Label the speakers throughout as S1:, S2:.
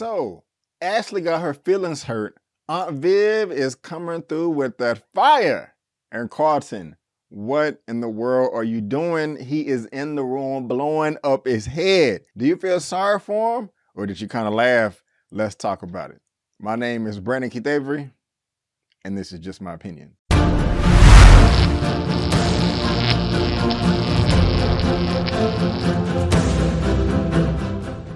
S1: So, Ashley got her feelings hurt. Aunt Viv is coming through with that fire. And Carlton, what in the world are you doing? He is in the room blowing up his head. Do you feel sorry for him? Or did you kind of laugh? Let's talk about it. My name is Brandon Keith Avery, and this is just my opinion.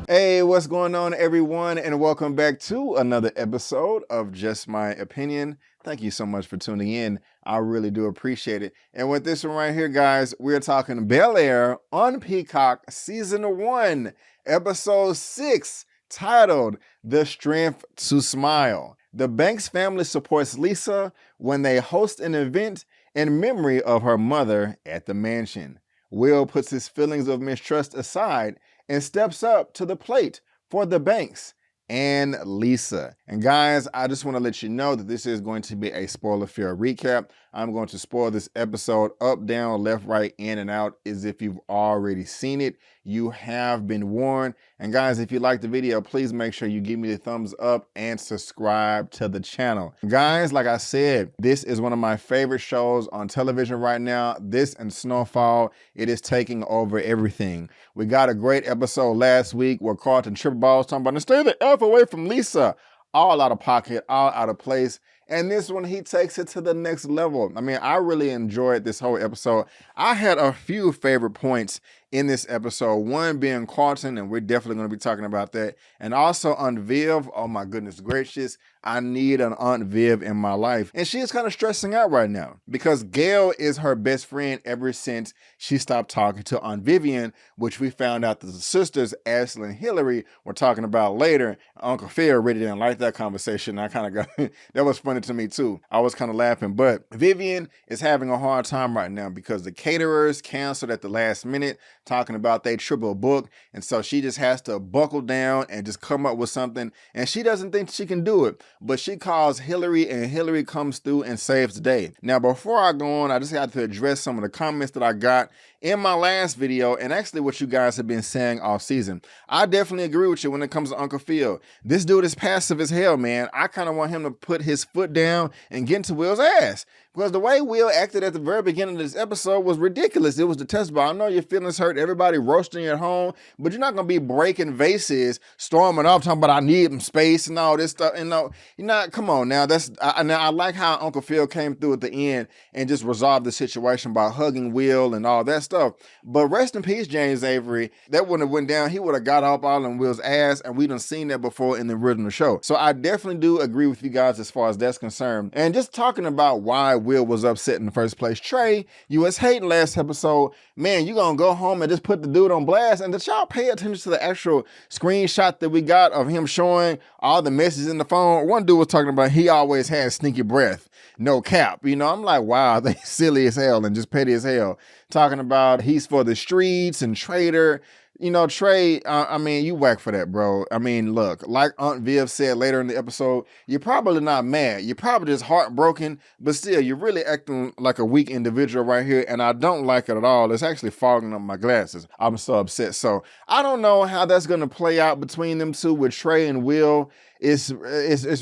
S1: Hey, what's going on, everyone, and welcome back to another episode of Just My Opinion. Thank you so much for tuning in. I really do appreciate it. And with this one right here, guys, we're talking BEL-AIR on Peacock Season 1, Episode 6, titled The Strength to Smile. The Banks family supports Lisa when they host an event in memory of her mother at the mansion. Will puts his feelings of mistrust aside and steps up to the plate for the Banks and Lisa. And guys, I just want to let you know that this is going to be a spoiler-filled recap. I'm going to spoil this episode up, down, left, right, in, and out as if you've already seen it. You have been warned. And guys, if you like the video, please make sure you give me the thumbs up and subscribe to the channel. Guys, like I said, this is one of my favorite shows on television right now. This and Snowfall, it is taking over everything. We got a great episode last week where Carlton triple balls talking about, stay the F away from Lisa. All out of pocket, all out of place. And this one, he takes it to the next level. I mean, I really enjoyed this whole episode. I had a few favorite points in this episode. One being Carlton, and we're definitely going to be talking about that. And also Aunt Viv. Oh my goodness gracious. I need an Aunt Viv in my life. And she is kind of stressing out right now because Gail is her best friend ever since she stopped talking to Aunt Vivian, which we found out that the sisters, Ashley and Hilary, were talking about later. Uncle Phil really didn't like that conversation. I kind of got, that was funny to me too. I was kind of laughing, but Vivian is having a hard time right now because the caterers canceled at the last minute talking about they triple book. And so she just has to buckle down and just come up with something. And she doesn't think she can do it, but she calls Hilary and Hilary comes through and saves the day. Now, before I go on, I just have to address some of the comments that I got in my last video and actually what you guys have been saying all season. I definitely agree with you when it comes to Uncle Phil. This dude is passive as hell, man. I kind of want him to put his foot down and get into Will's ass. Because the way Will acted at the very beginning of this episode was ridiculous. It was detestable. I know your feelings hurt, everybody roasting you at home, but you're not going to be breaking vases, storming off, talking about I need some space and all this stuff. And no, you're not, come on now. Now I like how Uncle Phil came through at the end and just resolved the situation by hugging Will and all that stuff. But rest in peace, James Avery. That wouldn't have went down. He would have got up all in Will's ass, and we done seen that before in the original show. So I definitely do agree with you guys as far as that's concerned. And just talking about why Will was upset in the first place. Trey, you was hating last episode. Man, you gonna go home and just put the dude on blast. And did y'all pay attention to the actual screenshot that we got of him showing all the messages in the phone? One dude was talking about he always had sneaky breath. No cap. You know, I'm like, wow, they silly as hell and just petty as hell. Talking about he's for the streets and traitor. You know, Trey, I mean, you whack for that, bro. I mean, look, like Aunt Viv said later in the episode, you're probably not mad. You're probably just heartbroken, but still, you're really acting like a weak individual right here, and I don't like it at all. It's actually fogging up my glasses. I'm so upset. So I don't know how that's going to play out between them two with Trey and Will. It's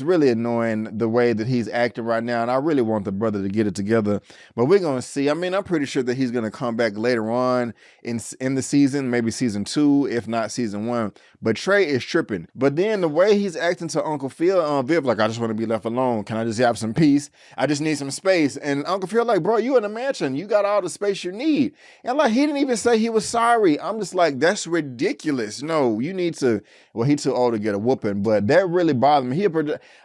S1: really annoying the way that he's acting right now, and I really want the brother to get it together, but we're going to see. I mean, I'm pretty sure that he's going to come back later on in the season, maybe season 2, if not season 1, but Trey is tripping. But then the way he's acting to Uncle Phil, Viv, like, I just want to be left alone. Can I just have some peace? I just need some space. And Uncle Phil like, bro, you in a mansion. You got all the space you need. And like, he didn't even say he was sorry. I'm just like, that's ridiculous. No, you need to, well, he's too old to get a whooping, but that really bothered me.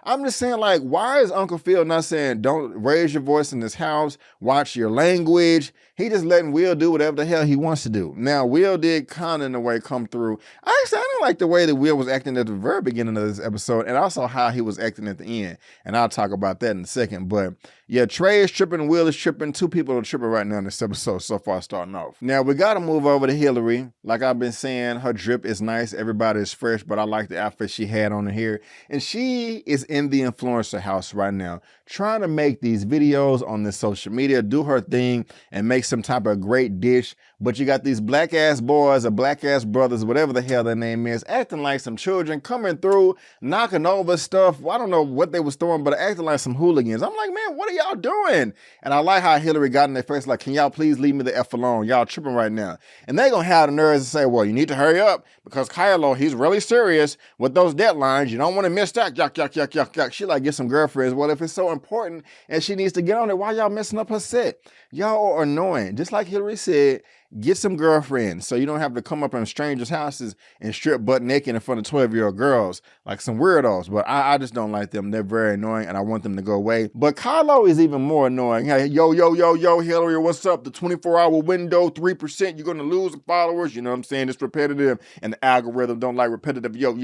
S1: I'm just saying, like, why is Uncle Phil not saying, don't raise your voice in this house, watch your language? He just letting Will do whatever the hell he wants to do. Now, Will did kind of in a way come through. I didn't like the way that Will was acting at the very beginning of this episode and also how he was acting at the end. And I'll talk about that in a second. But yeah, Trey is tripping, Will is tripping. Two people are tripping right now in this episode so far starting off. Now, we got to move over to Hilary. Like I've been saying, her drip is nice. Everybody is fresh, but I like the outfit she had on here. And she is in the influencer house right now, trying to make these videos on this social media, do her thing, and make some type of great dish. But you got these black ass boys or black ass brothers, whatever the hell their name is, acting like some children, coming through, knocking over stuff. Well, I don't know what they was throwing, but acting like some hooligans. I'm like, man, what are y'all doing? And I like how Hilary got in their face like, can y'all please leave me the F alone? Y'all tripping right now. And they gonna have the nerves to say, well, you need to hurry up because Kylo, he's really serious with those deadlines. You don't want to miss that. Yuck, yuck, yuck, yuck, yuck. She like, get some girlfriends. Well, if it's so important and she needs to get on it, why y'all messing up her set? Y'all are annoying. Just like Hilary said, get some girlfriends so you don't have to come up in strangers' houses and strip butt naked in front of 12-year-old girls like some weirdos. But I just don't like them. They're very annoying and I want them to go away. But Kylo is even more annoying. Hey, yo, Hilary, what's up? The 24-hour window, 3%, you're going to lose the followers. You know what I'm saying? It's repetitive and the algorithm don't like repetitive. Yo.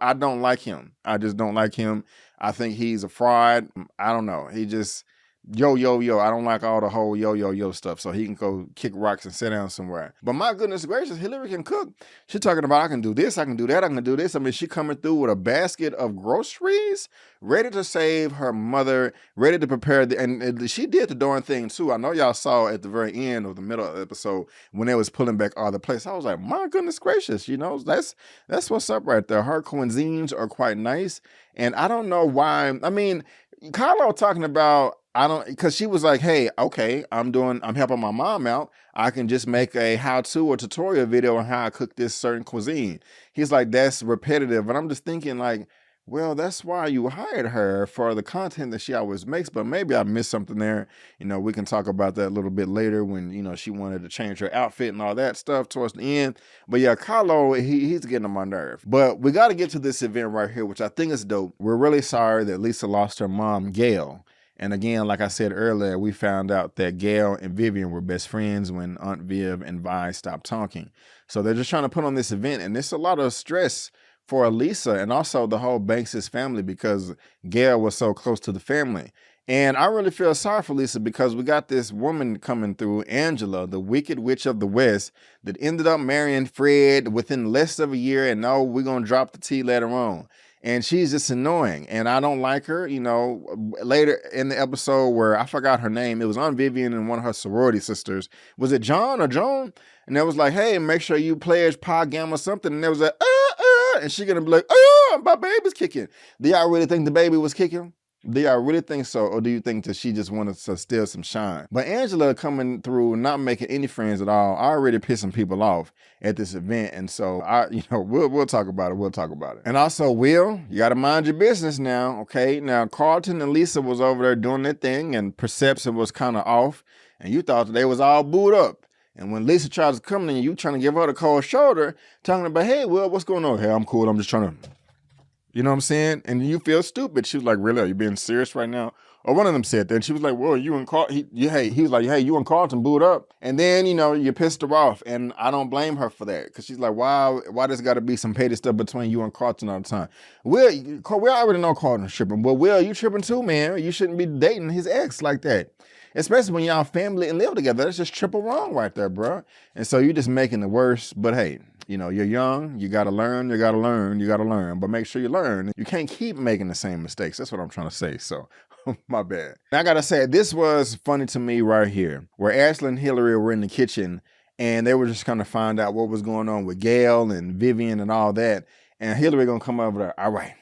S1: I don't like him. I just don't like him. I think he's a fraud. I don't know. He just... Yo. I don't like all the whole yo stuff. So he can go kick rocks and sit down somewhere. But my goodness gracious, Hilary can cook. She's talking about, I can do this, I can do that, I can do this. I mean, she coming through with a basket of groceries, ready to save her mother, ready to prepare. And she did the darn thing too. I know y'all saw at the very end of the middle of the episode when they was pulling back all the plates. I was like, my goodness gracious, you know, that's what's up right there. Her cuisines are quite nice. And I don't know why. I mean, Carlo talking about, because she was like, hey, okay, I'm helping my mom out. I can just make a how-to or tutorial video on how I cook this certain cuisine. He's like, that's repetitive. And I'm just thinking like, well, that's why you hired her, for the content that she always makes, but maybe I missed something there. You know, we can talk about that a little bit later when, you know, she wanted to change her outfit and all that stuff towards the end. But yeah, Carlo, he's getting on my nerve. But we got to get to this event right here, which I think is dope. We're really sorry that Lisa lost her mom, Gail. And again, like I said earlier, we found out that Gail and Vivian were best friends when Aunt Viv and Vi stopped talking. So they're just trying to put on this event, and it's a lot of stress for Lisa and also the whole Banks' family because Gail was so close to the family. And I really feel sorry for Lisa because we got this woman coming through, Angela, the Wicked Witch of the West, that ended up marrying Fred within less of a year, and no, we're going to drop the tea later on. And she's just annoying, and I don't like her. You know, later in the episode where I forgot her name, it was on Vivian and one of her sorority sisters. Was it John or Joan? And it was like, hey, make sure you pledge Pi Gamma something. And there was like, and she gonna be like, my baby's kicking. Do y'all really think the baby was kicking? Do y'all really think so? Or do you think that she just wanted to steal some shine? But Angela coming through, not making any friends at all, already pissing people off at this event. And so we'll talk about it. We'll talk about it. And also, Will, you gotta mind your business now, okay? Now, Carlton and Lisa was over there doing their thing and perception was kind of off. And you thought that they was all booed up. And when Lisa tries to come in, you trying to give her the cold shoulder, talking about, hey, Will, what's going on? Hey, I'm cool. I'm just trying to... You know what I'm saying? And you feel stupid. She was like, really? Are you being serious right now? Or one of them said that. And she was like, well, you and Carlton, he was like, hey, you and Carlton booed up. And then, you know, you pissed her off. And I don't blame her for that. Because she's like, why does it got to be some petty stuff between you and Carlton all the time? Will, we already know Carlton's tripping. But Will, you tripping too, man. You shouldn't be dating his ex like that. Especially when y'all family and live together. That's just triple wrong right there, bro. And so you're just making it worse. But hey, you know, you're young. You got to learn. You got to learn. You got to learn. But make sure you learn. You can't keep making the same mistakes. That's what I'm trying to say. So my bad. And I got to say, this was funny to me right here, where Ashley and Hilary were in the kitchen and they were just kind of find out what was going on with Gail and Vivian and all that. And Hilary going to come over there. All right,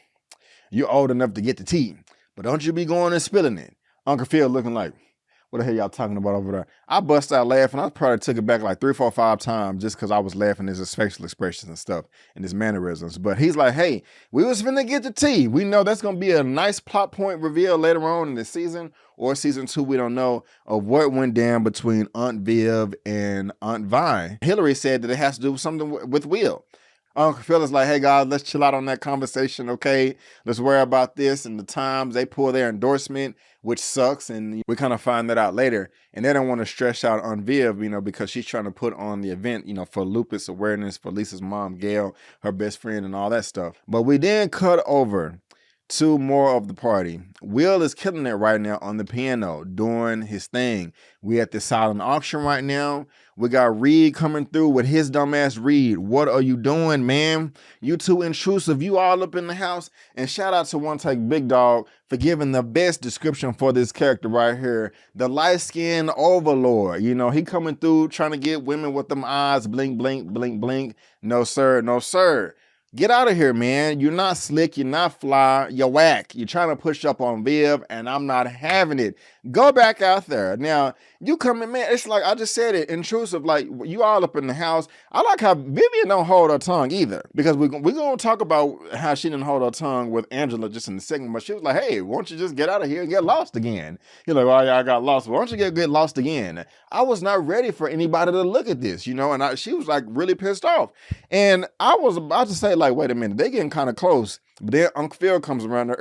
S1: you're old enough to get the tea, but don't you be going and spilling it. Uncle Phil looking like, what the hell y'all talking about over there? I bust out laughing. I probably took it back like 3, 4, 5 times just because I was laughing at his facial expressions and stuff and his mannerisms. But he's like, hey, we was finna get the tea. We know that's going to be a nice plot point reveal later on in the season or season 2. We don't know of what went down between Aunt Viv and Aunt Vi. Hilary said that it has to do with something with Will. Uncle Phil is like, hey, guys, let's chill out on that conversation, okay? Let's worry about this and the times they pull their endorsement, which sucks, and we kind of find that out later. And they don't want to stress out on Viv, you know, because she's trying to put on the event, you know, for lupus awareness, for Lisa's mom, Gail, her best friend, and all that stuff. But we then cut over to more of the party. Will is killing it right now on the piano, doing his thing. We at the silent auction right now. We got Reed coming through with his dumbass Reed. What are you doing, man? You too intrusive. You all up in the house. And shout out to OneTakeBigDog for giving the best description for this character right here. The light-skinned overlord. You know, he coming through trying to get women with them eyes. Blink, blink, blink, blink. No, sir. No, sir. Get out of here, man. You're not slick. You're not fly. You're whack. You're trying to push up on Viv, and I'm not having it. Go back out there. Now, you coming, man, it's like I just said it, intrusive, like you all up in the house. I like how Vivian don't hold her tongue either, because we're going to talk about how she didn't hold her tongue with Angela just in a second, but she was like, hey, why don't you just get out of here and get lost again? You're like, oh, yeah, I got lost. Why don't you get lost again? I was not ready for anybody to look at this, you know, and she was like really pissed off. And I was about to say, like, wait a minute, they getting kind of close, but then Uncle Phil comes around there.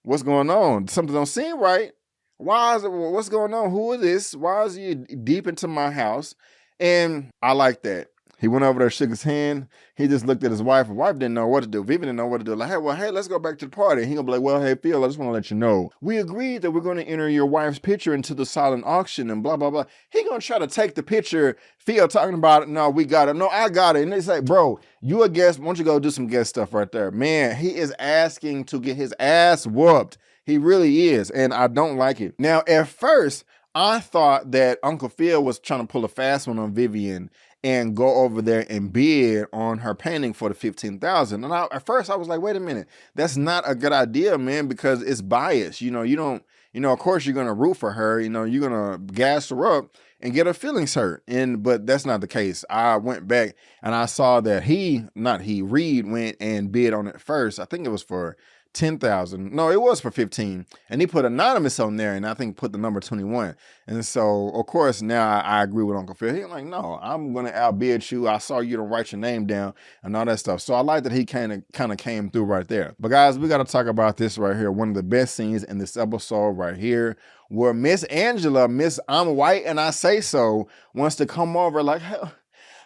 S1: What's going on? Something don't seem right. Why is it? What's going on? Who is this? Why is he deep into my house? And I like that. He went over there, shook his hand. He just looked at his wife. His wife didn't know what to do. Vivian didn't know what to do. Like, hey, let's go back to the party. He gonna be like, well, hey, Phil, I just want to let you know. We agreed that we're going to enter your wife's picture into the silent auction and blah, blah, blah. He gonna try to take the picture. Phil talking about it. No, we got it. No, I got it. And they say, bro, you a guest. Why don't you go do some guest stuff right there? Man, he is asking to get his ass whooped. He really is, and I don't like it. Now, at first, I thought that Uncle Phil was trying to pull a fast one on Vivian and go over there and bid on her painting for the $15,000. And at first, I was like, wait a minute, that's not a good idea, man, because it's biased. You know, you don't, you know, of course you're gonna root for her. You know, you're gonna gas her up and get her feelings hurt. But that's not the case. I went back and I saw that Reed went and bid on it first. I think it was for 10,000. No, it was for 15. And he put anonymous on there and I think put the number 21. And so, of course, now I agree with Uncle Phil. He's like, no, I'm going to outbid you. I saw you don't write your name down and all that stuff. So I like that he kind of came through right there. But guys, we got to talk about this right here. One of the best scenes in this episode right here, where Miss Angela, Miss I'm White and I Say So, wants to come over like,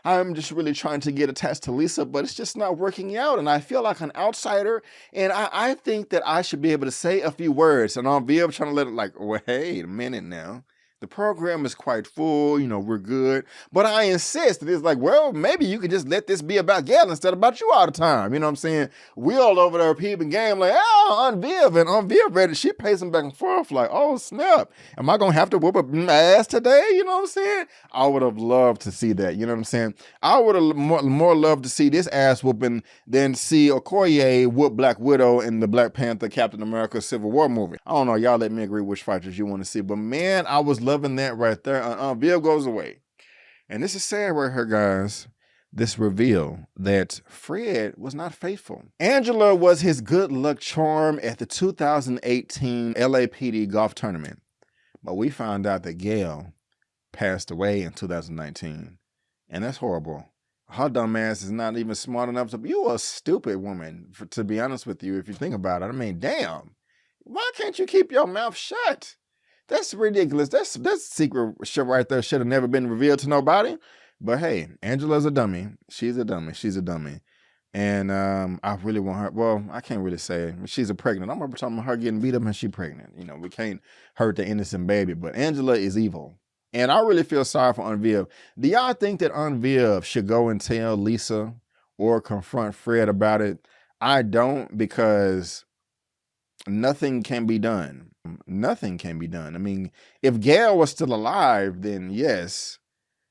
S1: I'm just really trying to get attached to Lisa, but it's just not working out. And I feel like an outsider. And I think that I should be able to say a few words. And I'll be able trying to let it like, wait a minute now. The program is quite full, you know, we're good. But I insist that it's like, well, maybe you could just let this be about Gail instead of about you all the time. You know what I'm saying? We all over there peeping game like, oh, Aunt Viv. And Aunt Viv ready, she pacing back and forth like, oh, snap. Am I going to have to whoop my ass today? You know what I'm saying? I would have loved to see that. You know what I'm saying? I would have more loved to see this ass whooping than see Okoye whoop Black Widow in the Black Panther Captain America Civil War movie. I don't know. Y'all let me agree which fighters you want to see. But man, I was loving that right there. Viv goes away. And this is sad right here, guys. This reveal that Fred was not faithful. Angela was his good luck charm at the 2018 LAPD golf tournament. But we found out that Gail passed away in 2019. And that's horrible. Her dumb ass is not even smart enough to be. You a stupid woman, to be honest with you, if you think about it. I mean, damn. Why can't you keep your mouth shut? That's ridiculous. That's secret shit right there. Should have never been revealed to nobody. But hey, Angela's a dummy. She's a dummy. She's a dummy. And I really want her. Well, I can't really say she's a pregnant. I remember talking about her getting beat up and she pregnant. You know, we can't hurt the innocent baby. But Angela is evil. And I really feel sorry for Aunt Viv. Do y'all think that Aunt Viv should go and tell Lisa or confront Fred about it? I don't, because nothing can be done. Nothing can be done. I mean, if Gail was still alive, then yes.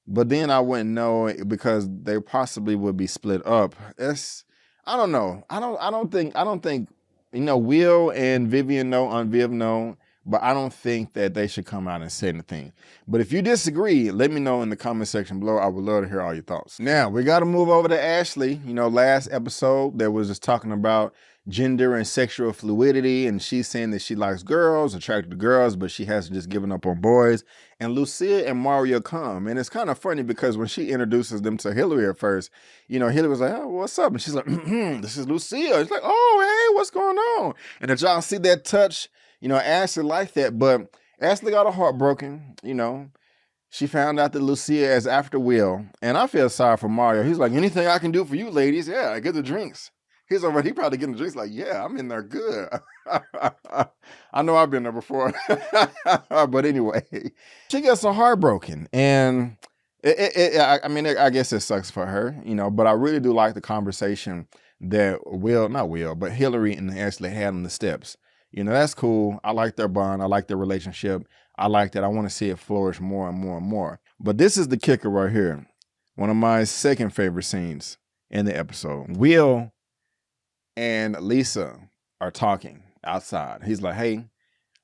S1: But then I wouldn't know, because they possibly would be split up. I don't know. I don't think, you know, Will and Vivian know, Aunt Viv know, but I don't think that they should come out and say anything. But if you disagree, let me know in the comment section below. I would love to hear all your thoughts. Now, we got to move over to Ashley. You know, last episode, there was just talking about gender and sexual fluidity, and she's saying that she likes girls, attracted to girls, but she hasn't just given up on boys. And Lucia and Mario come, and it's kind of funny because when she introduces them to Hilary at first, you know, Hilary was like, oh, what's up? And she's like, this is Lucia. It's like, oh, hey, what's going on? And did y'all see that touch? You know, Ashley liked that, but Ashley got her heart broken, you know. She found out that Lucia is after Will, and I feel sorry for Mario. He's like, anything I can do for you ladies, yeah, I get the drinks. He's over. He probably getting drinks. Like, yeah, I'm in there good. I know I've been there before. But anyway, she gets so heartbroken, and I mean, I guess it sucks for her, you know. But I really do like the conversation that not Will, but Hilary and Ashley had on the steps. You know, that's cool. I like their bond. I like their relationship. I like that. I want to see it flourish more and more and more. But this is the kicker right here. One of my second favorite scenes in the episode. Will and Lisa are talking outside. He's like, hey,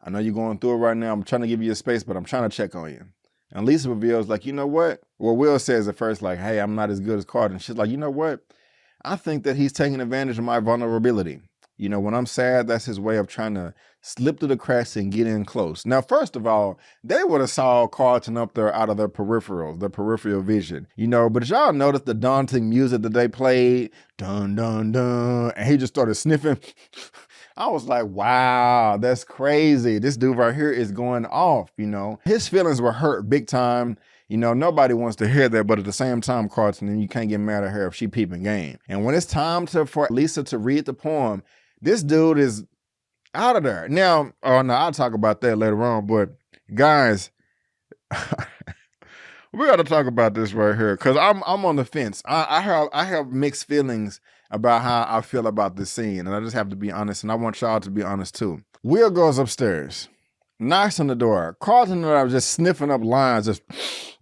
S1: I know you're going through it right now. I'm trying to give you a space, but I'm trying to check on you. And Lisa reveals, like, you know what? Well, Will says at first, like, hey, I'm not as good as Carlton. She's like, you know what? I think that he's taking advantage of my vulnerability. You know, when I'm sad, that's his way of trying to slip through the cracks and get in close. Now, first of all, they would have saw Carlton up there out of their peripheral vision, you know, but y'all noticed the daunting music that they played, dun, dun, dun, and he just started sniffing. I was like, wow, that's crazy. This dude right here is going off, you know. His feelings were hurt big time. You know, nobody wants to hear that, but at the same time, Carlton, and you can't get mad at her if she peeping game. And when it's time for Lisa to read the poem, this dude is out of there. Now, oh no, I'll talk about that later on, but guys, we got to talk about this right here, because I'm on the fence. I have mixed feelings about how I feel about this scene, and I just have to be honest, and I want y'all to be honest too. Will goes upstairs, knocks on the door. Carlton and I was just sniffing up lines,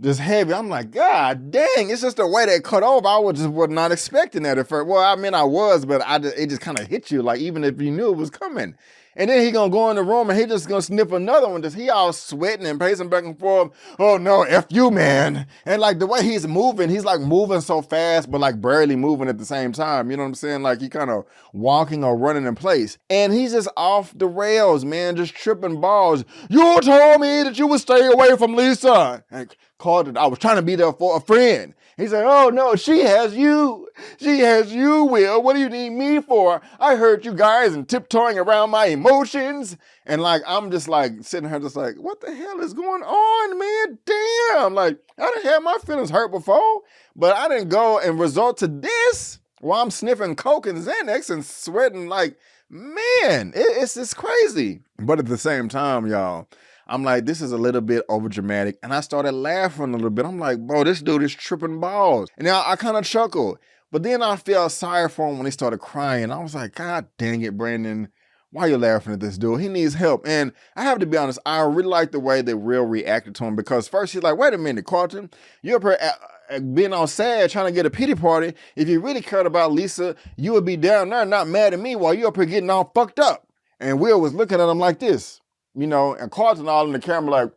S1: just heavy. I'm like, God dang, it's just the way they cut over. I was not expecting that at first. Well, I mean, I was, but it just kind of hit you, like, even if you knew it was coming. And then he gonna go in the room and he just gonna sniff another one. Just he all sweating and pacing back and forth. Oh no, F you, man. And like the way he's moving, he's like moving so fast, but like barely moving at the same time. You know what I'm saying? Like he kind of walking or running in place. And he's just off the rails, man, just tripping balls. You told me that you would stay away from Lisa. And Carlton, I was trying to be there for a friend. He said, oh no, she has you. She has you, Will. What do you need me for? I heard you guys and tiptoeing around my emotions. And like, I'm just like sitting here just like, what the hell is going on, man? Damn. Like, I done had my feelings hurt before, but I didn't go and resort to this while I'm sniffing Coke and Xanax and sweating like, man, it's just crazy. But at the same time, y'all, I'm like, this is a little bit over dramatic. And I started laughing a little bit. I'm like, bro, this dude is tripping balls. And now I kind of chuckled. But then I felt sorry for him when he started crying. I was like, God dang it, Brandon. Why are you laughing at this dude? He needs help. And I have to be honest, I really like the way that Will reacted to him, because first he's like, wait a minute, Carlton, you're up here being all sad, trying to get a pity party. If you really cared about Lisa, you would be down there not mad at me while you're up here getting all fucked up. And Will was looking at him like this. You know, and Carlton all in the camera like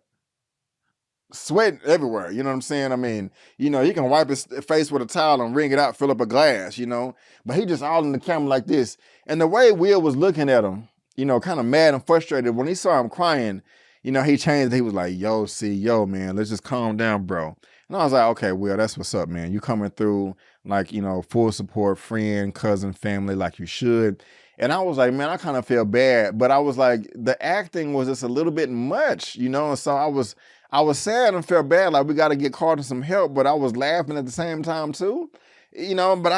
S1: sweating everywhere. You know what I'm saying? I mean, you know, he can wipe his face with a towel and wring it out, fill up a glass, you know. But he just all in the camera like this. And the way Will was looking at him, you know, kind of mad and frustrated, when he saw him crying, you know, he changed. He was like, yo, man, let's just calm down, bro. And I was like, okay, Will, that's what's up, man. You coming through like, you know, full support, friend, cousin, family, like you should. And I was like, man, I kind of feel bad. But I was like, the acting was just a little bit much, you know? And so I was sad and felt bad. Like, we got to get Carlton some help. But I was laughing at the same time too, you know? But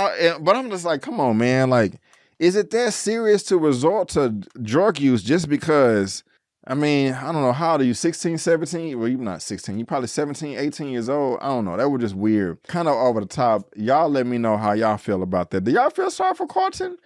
S1: I'm just like, come on, man. Like, is it that serious to resort to drug use just because, I mean, I don't know, how old are you, 16, 17? Well, you're not 16. You're probably 17, 18 years old. I don't know. That was just weird. Kind of over the top. Y'all let me know how y'all feel about that. Do y'all feel sorry for Carlton?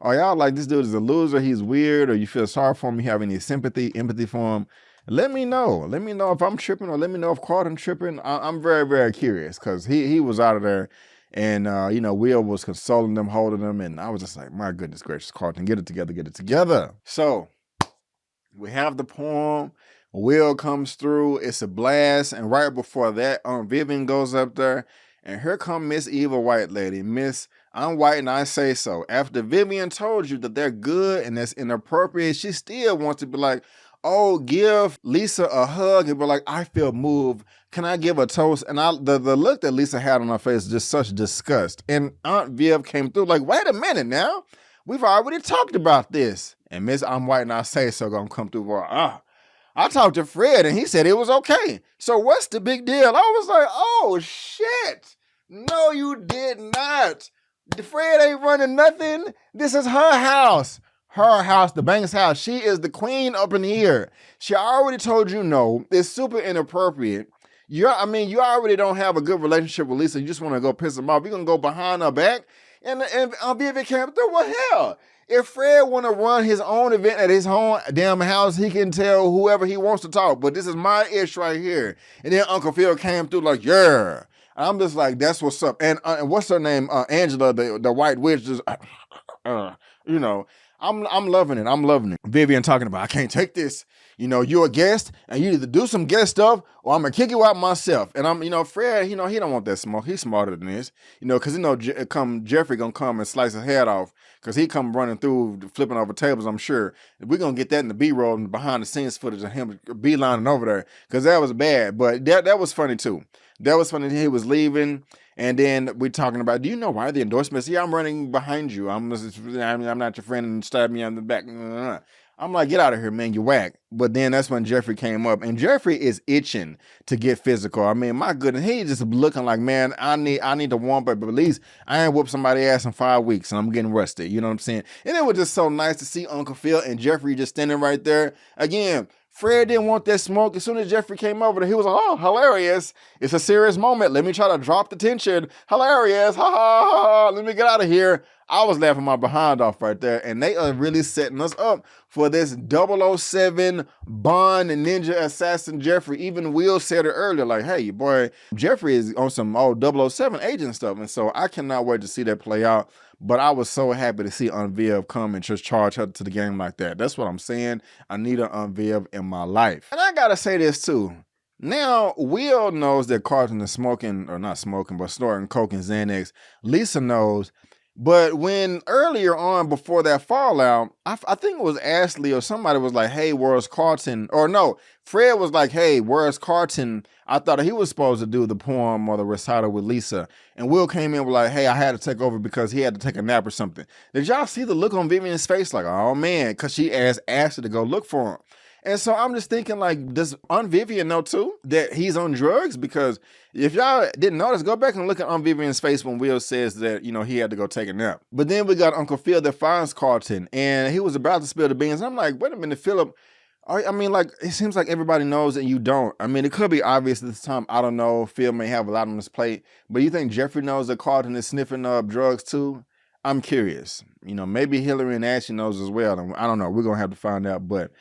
S1: Or y'all like, this dude is a loser, he's weird, or you feel sorry for him, you have any sympathy, empathy for him? Let me know. Let me know if I'm tripping, or let me know if Carlton tripping. I'm very, very curious, because he was out of there, and you know, Will was consoling them, holding them, and I was just like, my goodness gracious, Carlton, get it together, get it together. So, we have the poem, Will comes through, it's a blast, and right before that, Vivian goes up there, and here come Miss Evil White Lady, Miss I'm white and I say so. After Vivian told you that they're good and that's inappropriate, she still wants to be like, oh, give Lisa a hug and be like, I feel moved. Can I give a toast? And the look that Lisa had on her face is just such disgust. And Aunt Viv came through like, wait a minute now. We've already talked about this. And Miss I'm white and I say so gonna come through for I talked to Fred and he said it was okay. So what's the big deal? I was like, oh shit. No, you did not. Fred ain't running nothing. This is her house. Her house, the Banks house. She is the queen up in here. She already told you no. It's super inappropriate. You already don't have a good relationship with Lisa. You just want to go piss him off. You're going to go behind her back and Vivian Cantu. What hell? If Fred want to run his own event at his own damn house, he can tell whoever he wants to talk. But this is my ish right here. And then Uncle Phil came through like, yeah. I'm just like, that's what's up. And what's her name? Angela, the white witch, just, you know, I'm loving it. I'm loving it. Vivian talking about, I can't take this. You know, you're a guest, and you either do some guest stuff, or I'm gonna kick you out myself. And Fred, he don't want that smoke. He's smarter than this, because Jeffrey gonna come and slice his head off, because he come running through, flipping over tables. I'm sure we're gonna get that in the B-roll and behind the scenes footage of him beelining over there, because that was bad. But that was funny too. That was funny. He was leaving. And then we're talking about, do you know why the endorsements? Yeah, I'm running behind you. I'm not your friend and stab me on the back. I'm like, get out of here, man, you whack. But then that's when Jeffrey came up. And Jeffrey is itching to get physical. I mean, my goodness, he just looking like, man, I need to warm up. But at least I ain't whooped somebody's ass in 5 weeks and I'm getting rusty. You know what I'm saying? And it was just so nice to see Uncle Phil and Jeffrey just standing right there. Again, Fred didn't want that smoke. As soon as Jeffrey came over there, he was like, oh, hilarious. It's a serious moment. Let me try to drop the tension. Hilarious. Ha, ha, ha, ha. Let me get out of here. I was laughing my behind off right there. And they are really setting us up for this 007 Bond and Ninja Assassin Jeffrey. Even Will said it earlier, like, hey, boy, Jeffrey is on some old 007 agent stuff. And so I cannot wait to see that play out. But I was so happy to see Viv come and just charge her to the game like that. That's what I'm saying. I need an Viv in my life. And I gotta say this too. Now, Will knows that Carlton is smoking, or not smoking, but snorting coke and Xanax. Lisa knows. But when earlier on, before that fallout, I think it was Ashley or somebody was like, hey, where's Carlton? Or no, Fred was like, hey, where's Carlton? I thought he was supposed to do the poem or the recital with Lisa. And Will came in with like, hey, I had to take over because he had to take a nap or something. Did y'all see the look on Vivian's face? Like, oh man, because she asked Ashley to go look for him. And so I'm just thinking, like, does Aunt Vivian know too that he's on drugs? Because if y'all didn't notice, go back and look at Aunt Vivian's face when Will says that, he had to go take a nap. But then we got Uncle Phil that finds Carlton, and he was about to spill the beans. And I'm like, wait a minute, Philip. I mean, like, it seems like everybody knows and you don't. I mean, it could be obvious at this time. I don't know. Phil may have a lot on his plate. But you think Jeffrey knows that Carlton is sniffing up drugs too? I'm curious. Maybe Hilary and Ashley knows as well. I don't know. We're going to have to find out. But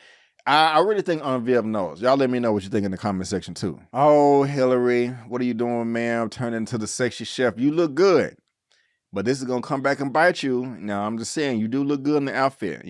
S1: I really think Aunt Viv knows. Y'all let me know what you think in the comment section too. Oh, Hilary, what are you doing, ma'am? Turn into the sexy chef. You look good. But this is going to come back and bite you. Now, I'm just saying, you do look good in the outfit,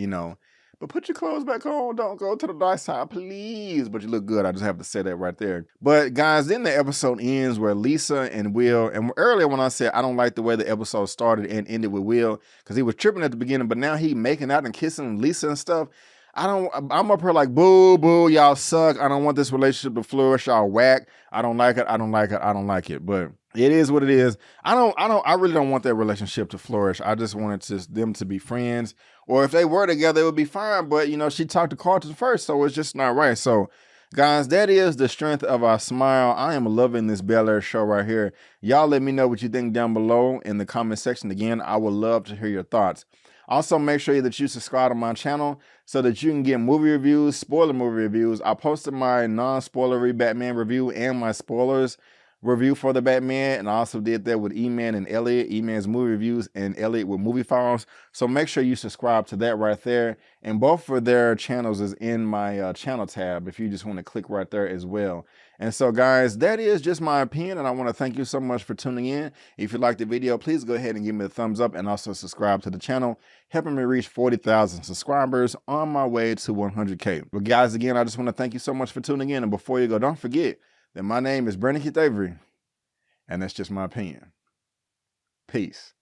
S1: But put your clothes back on. Don't go to the dark side, please. But you look good. I just have to say that right there. But guys, then the episode ends where Lisa and Will, and earlier when I said I don't like the way the episode started and ended with Will, because he was tripping at the beginning, but now he making out and kissing Lisa and stuff. I'm up here like, boo, boo, y'all suck. I don't want this relationship to flourish. Y'all whack. I don't like it. I don't like it. I don't like it. But it is what it is. I really don't want that relationship to flourish. I just wanted them to be friends. Or if they were together, it would be fine. But, she talked to Carlton first, so it's just not right. So, guys, that is the strength of our smile. I am loving this BEL-AIR show right here. Y'all let me know what you think down below in the comment section. Again, I would love to hear your thoughts. Also, make sure that you subscribe to my channel so that you can get movie reviews, spoiler movie reviews. I posted my non-spoilery Batman review and my spoilers review for the Batman, and I also did that with Eman and Elliot, Eman's movie reviews and Elliot with movie files. So make sure you subscribe to that right there. And both of their channels is in my channel tab if you just want to click right there as well. And so guys, that is just my opinion, and I want to thank you so much for tuning in. If you liked the video, please go ahead and give me a thumbs up and also subscribe to the channel, helping me reach 40,000 subscribers on my way to 100K. But guys, again, I just want to thank you so much for tuning in. And before you go, don't forget that my name is Brandon Keith Avery, and that's just my opinion. Peace.